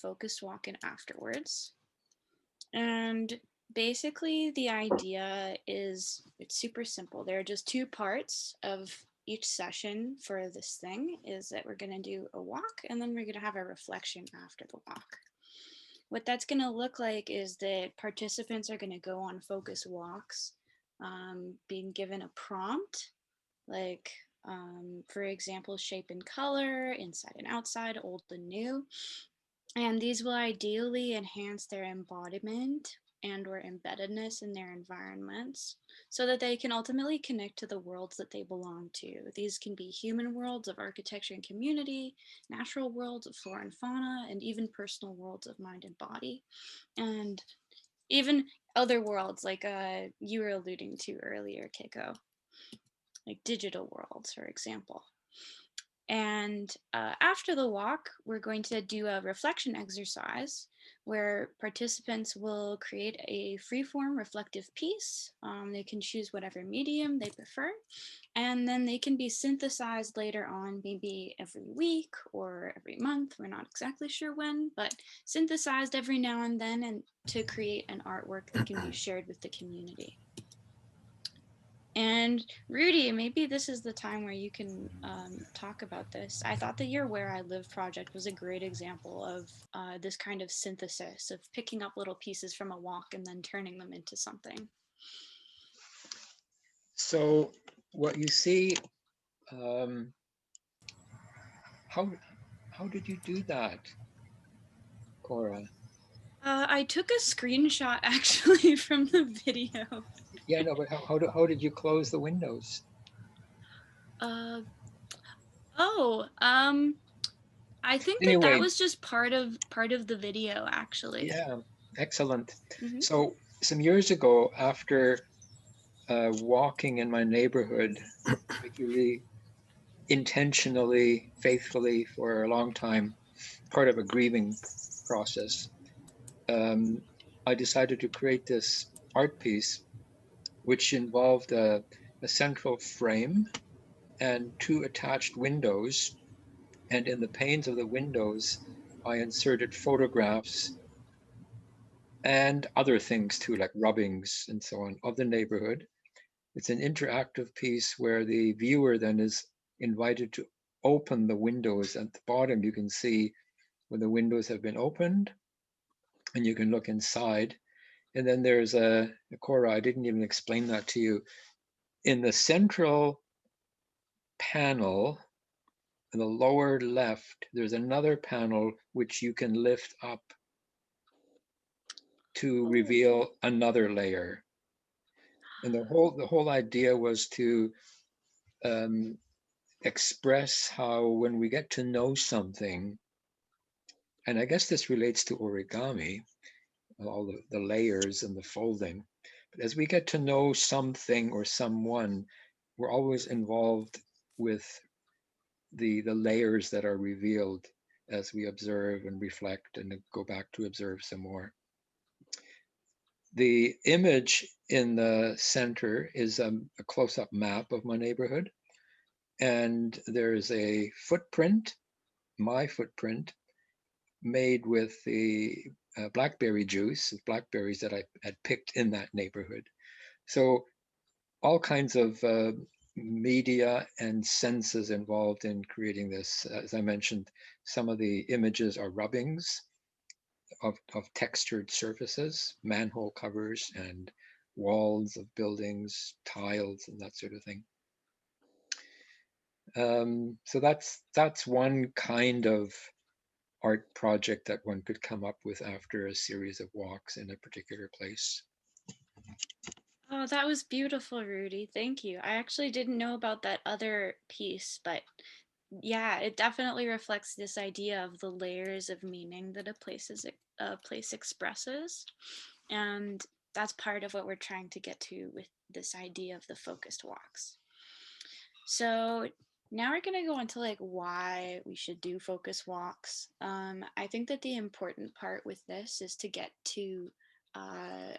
focused walk and afterwards. And basically the idea is it's super simple. There are just two parts of each session for this thing is that we're going to do a walk and then we're going to have a reflection after the walk. What that's going to look like is that participants are going to go on focus walks, being given a prompt, like, for example, shape and color, inside and outside, old and new. And these will ideally enhance their embodiment and or embeddedness in their environments so that they can ultimately connect to the worlds that they belong to. These can be human worlds of architecture and community, natural worlds of flora and fauna, and even personal worlds of mind and body. And even other worlds like you were alluding to earlier, Keiko, like digital worlds, for example. And after the walk, we're going to do a reflection exercise where participants will create a freeform reflective piece. They can choose whatever medium they prefer, and then they can be synthesized later on, maybe every week or every month. We're not exactly sure when, but synthesized every now and then and to create an artwork that can be shared with the community. And Rudy, maybe this is the time where you can talk about this. I thought that your Where I Live project was a great example of this kind of synthesis of picking up little pieces from a walk and then turning them into something. So what you see, um, how how did you do that, Cora? I took a screenshot actually from the video. Yeah, no, but how did you close the windows? Uh, oh, I think that that Anyway, was just part of the video actually. yeah, excellent. Mm-hmm. So some years ago, after walking in my neighborhood regularly, intentionally, faithfully for a long time, part of a grieving process, um, I decided to create this art piece, which involved a central frame and two attached windows. And in the panes of the windows, I inserted photographs and other things too, like rubbings and so on, of the neighborhood. It's an interactive piece where the viewer then is invited to open the windows. At the bottom, you can see where the windows have been opened and you can look inside. And then there's a Cora, I didn't even explain that to you. In the central panel, in the lower left, there's another panel which you can lift up to Oh. reveal another layer. And the whole idea was to um, express how when we get to know something, and I guess this relates to origami, all the layers and the folding, but as we get to know something or someone, we're always involved with the layers that are revealed as we observe and reflect and go back to observe some more. The image in the center is a close-up map of my neighborhood, and there's a footprint, my footprint, made with the blackberry juice, blackberries that I had picked in that neighborhood. So all kinds of media and senses involved in creating this. As I mentioned, some of the images are rubbings of textured surfaces, manhole covers and walls of buildings, tiles, and that sort of thing. So that's one kind of art project that one could come up with after a series of walks in a particular place. Oh, that was beautiful, Rudy. Thank you. I actually didn't know about that other piece, but yeah, it definitely reflects this idea of the layers of meaning that a place expresses. And that's part of what we're trying to get to with this idea of the focused walks. So now we're going to go into like why we should do focus walks. I think that the important part with this is to get to uh,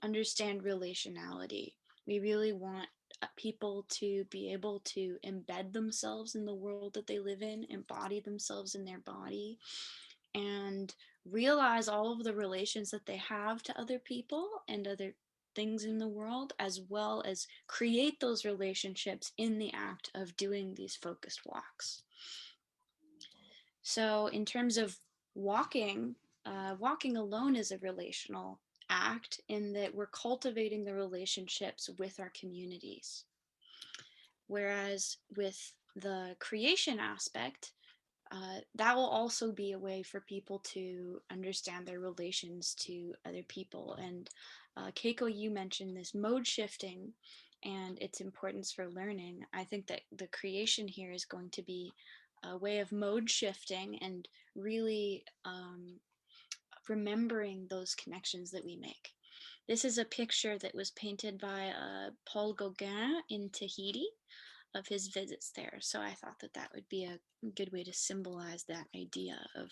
understand relationality. We really want people to be able to embed themselves in the world that they live in, embody themselves in their body, and realize all of the relations that they have to other people and other things in the world, as well as create those relationships in the act of doing these focused walks. So in terms of walking, walking alone is a relational act in that we're cultivating the relationships with our communities. Whereas with the creation aspect, that will also be a way for people to understand their relations to other people. And Keiko, you mentioned this mode shifting and its importance for learning. I think that the creation here is going to be a way of mode shifting and really remembering those connections that we make. This is a picture that was painted by Paul Gauguin in Tahiti of his visits there. So I thought that that would be a good way to symbolize that idea of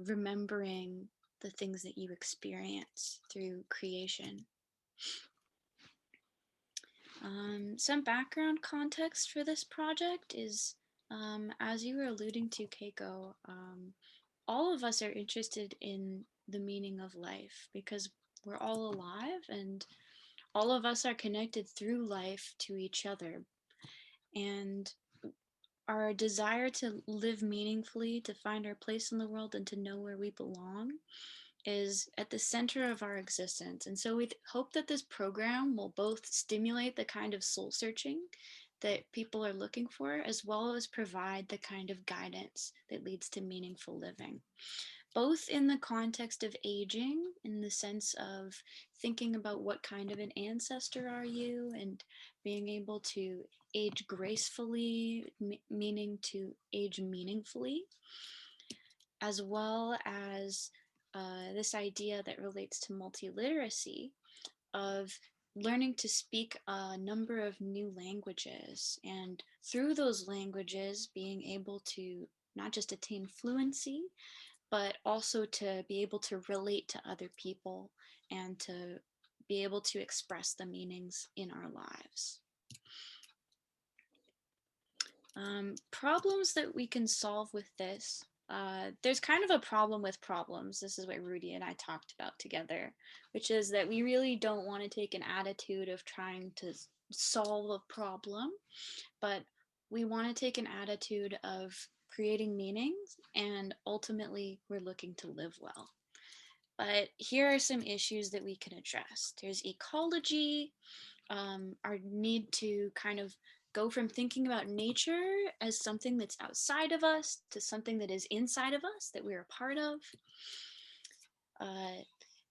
remembering the things that you experience through creation. Some background context for this project is, as you were alluding to, Keiko, all of us are interested in the meaning of life because we're all alive and all of us are connected through life to each other. And our desire to live meaningfully, to find our place in the world, and to know where we belong is at the center of our existence. And so we hope that this program will both stimulate the kind of soul searching that people are looking for, as well as provide the kind of guidance that leads to meaningful living. Both in the context of aging, in the sense of thinking about what kind of an ancestor are you, and being able to age gracefully, meaning to age meaningfully, as well as this idea that relates to multiliteracy of learning to speak a number of new languages, and through those languages being able to not just attain fluency, but also to be able to relate to other people and to be able to express the meanings in our lives. Problems that we can solve with this. There's kind of a problem with problems. This is what Rudy and I talked about together, which is that we really don't want to take an attitude of trying to solve a problem, but we want to take an attitude of creating meanings, and ultimately we're looking to live well. But here are some issues that we can address. There's ecology, our need to kind of go from thinking about nature as something that's outside of us to something that is inside of us, that we're a part of.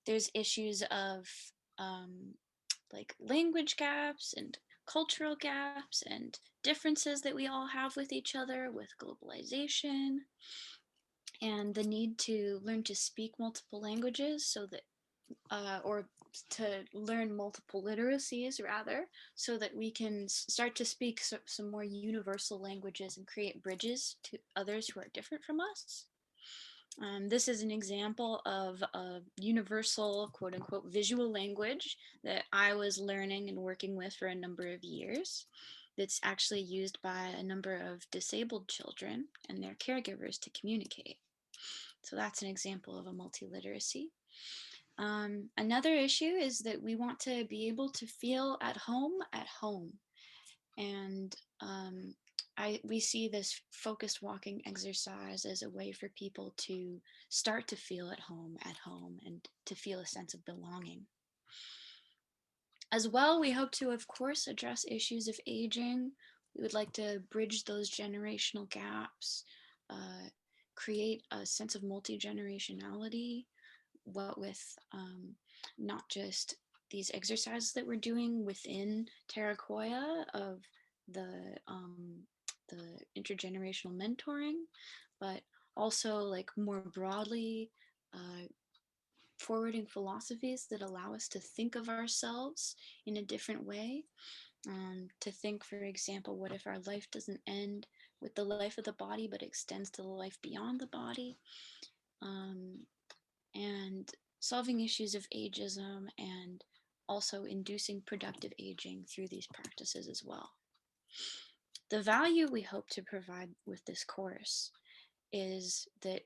There's issues of like language gaps and cultural gaps and differences that we all have with each other with globalization, and the need to learn to speak multiple languages so that or to learn multiple literacies rather, so that we can start to speak some more universal languages and create bridges to others who are different from us. This is an example of a universal, quote unquote, visual language that I was learning and working with for a number of years. That's actually used by a number of disabled children and their caregivers to communicate. So that's an example of a multiliteracy. Another issue is that we want to be able to feel at home. And we see this focused walking exercise as a way for people to start to feel at home, and to feel a sense of belonging. As well, we hope to, of course, address issues of aging. We would like to bridge those generational gaps, create a sense of multi-generationality, what with not just these exercises that we're doing within Tarakoya of the intergenerational mentoring, but also like more broadly forwarding philosophies that allow us to think of ourselves in a different way. To think, for example, what if our life doesn't end with the life of the body, but extends to the life beyond the body? And solving issues of ageism and also inducing productive aging through these practices as well. The value we hope to provide with this course is that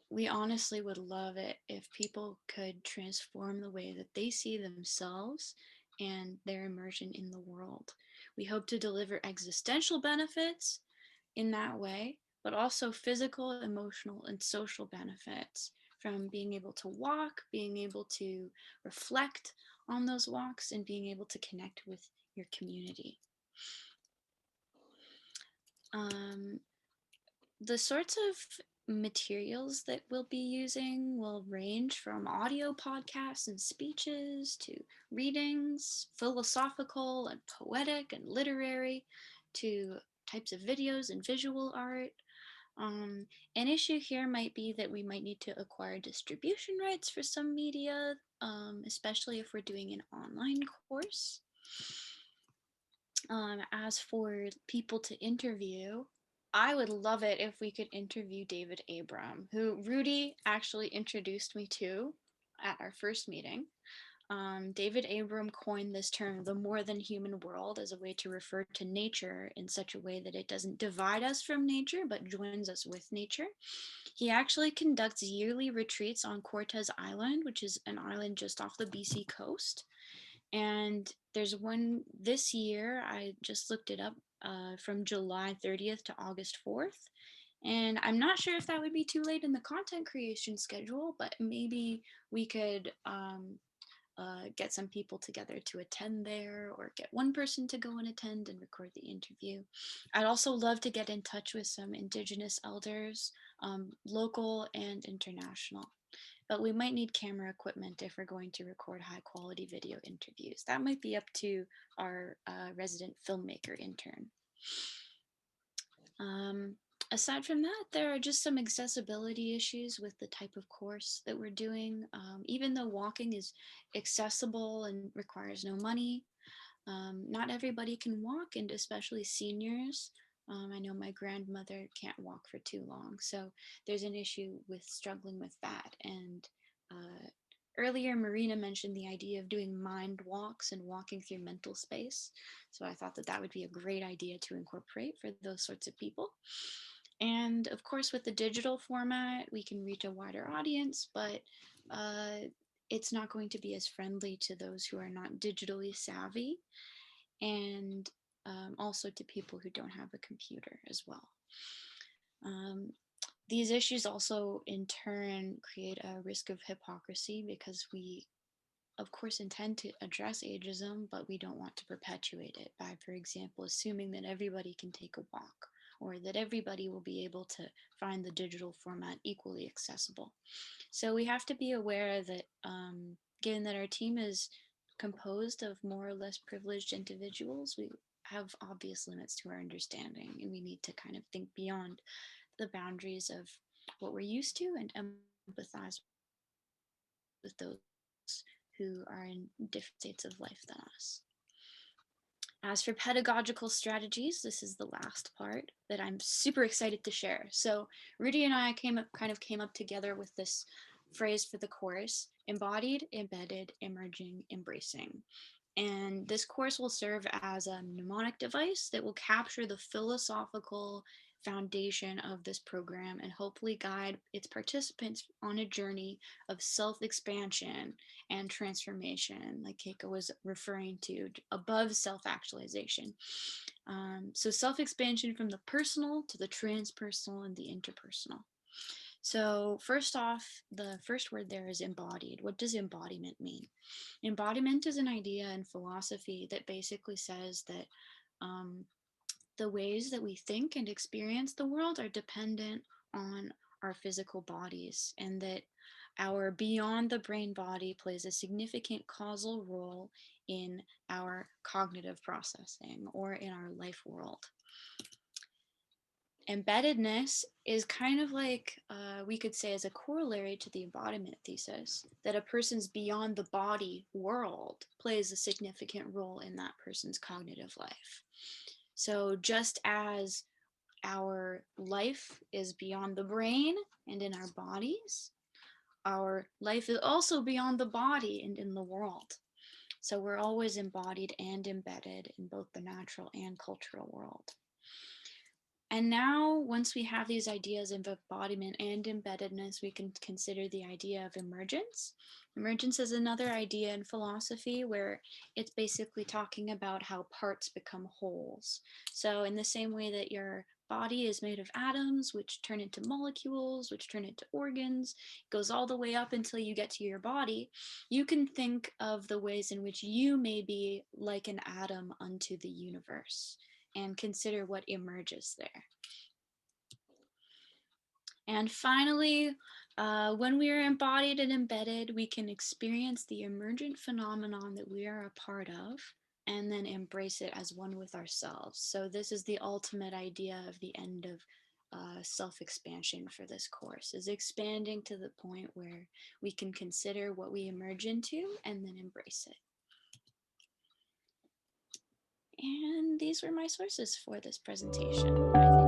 we honestly would love it if people could transform the way that they see themselves and their immersion in the world. We hope to deliver existential benefits in that way, but also physical, emotional, and social benefits from being able to walk, being able to reflect on those walks, and being able to connect with your community. Um, the sorts of materials that we'll be using will range from audio podcasts and speeches to readings, philosophical and poetic and literary, to types of videos and visual art. An issue here might be that we might need to acquire distribution rights for some media, especially if we're doing an online course. As for people to interview, I would love it if we could interview David Abram, who Rudy actually introduced me to at our first meeting. David Abram coined this term, the more than human world, as a way to refer to nature in such a way that it doesn't divide us from nature, but joins us with nature. He actually conducts yearly retreats on Cortes Island, which is an island just off the BC coast. And there's one this year, I just looked it up, from July 30th to August 4th. And I'm not sure if that would be too late in the content creation schedule, but maybe we could get some people together to attend there, or get one person to go and attend and record the interview. I'd also love to get in touch with some Indigenous elders, local and international. But we might need camera equipment if we're going to record high quality video interviews. That might be up to our resident filmmaker intern. Aside from that, there are just some accessibility issues with the type of course that we're doing. Even though walking is accessible and requires no money, not everybody can walk, and especially seniors. I know my grandmother can't walk for too long, so there's an issue with struggling with that. And earlier, Marina mentioned the idea of doing mind walks and walking through mental space. So I thought that that would be a great idea to incorporate for those sorts of people. And of course, with the digital format, we can reach a wider audience, but it's not going to be as friendly to those who are not digitally savvy, and also to people who don't have a computer as well. These issues also in turn create a risk of hypocrisy, because we of course intend to address ageism, but we don't want to perpetuate it by, for example, assuming that everybody can take a walk, or that everybody will be able to find the digital format equally accessible. So we have to be aware that given that our team is composed of more or less privileged individuals, we have obvious limits to our understanding, and we need to kind of think beyond the boundaries of what we're used to and empathize with those who are in different states of life than us. As for pedagogical strategies, this is the last part that I'm super excited to share. So Rudy and I came up together with this phrase for the course: embodied, embedded, emerging, embracing. And this course will serve as a mnemonic device that will capture the philosophical foundation of this program and hopefully guide its participants on a journey of self-expansion and transformation, like Keiko was referring to, above self-actualization. So self-expansion from the personal to the transpersonal and the interpersonal. So first off, the first word there is embodied. What does embodiment mean? Embodiment is an idea in philosophy that basically says that the ways that we think and experience the world are dependent on our physical bodies, and that our beyond the brain body plays a significant causal role in our cognitive processing or in our life world. Embeddedness is kind of like, we could say, as a corollary to the embodiment thesis, that a person's beyond the body world plays a significant role in that person's cognitive life. So just as our life is beyond the brain and in our bodies, our life is also beyond the body and in the world. So we're always embodied and embedded in both the natural and cultural world. And now, once we have these ideas of embodiment and embeddedness, we can consider the idea of emergence. Emergence is another idea in philosophy where it's basically talking about how parts become wholes. So, in the same way that your body is made of atoms, which turn into molecules, which turn into organs, goes all the way up until you get to your body, you can think of the ways in which you may be like an atom unto the universe and consider what emerges there. And finally, when we are embodied and embedded, we can experience the emergent phenomenon that we are a part of and then embrace it as one with ourselves. So this is the ultimate idea of the end of self-expansion for this course, is expanding to the point where we can consider what we emerge into and then embrace it. And these were my sources for this presentation.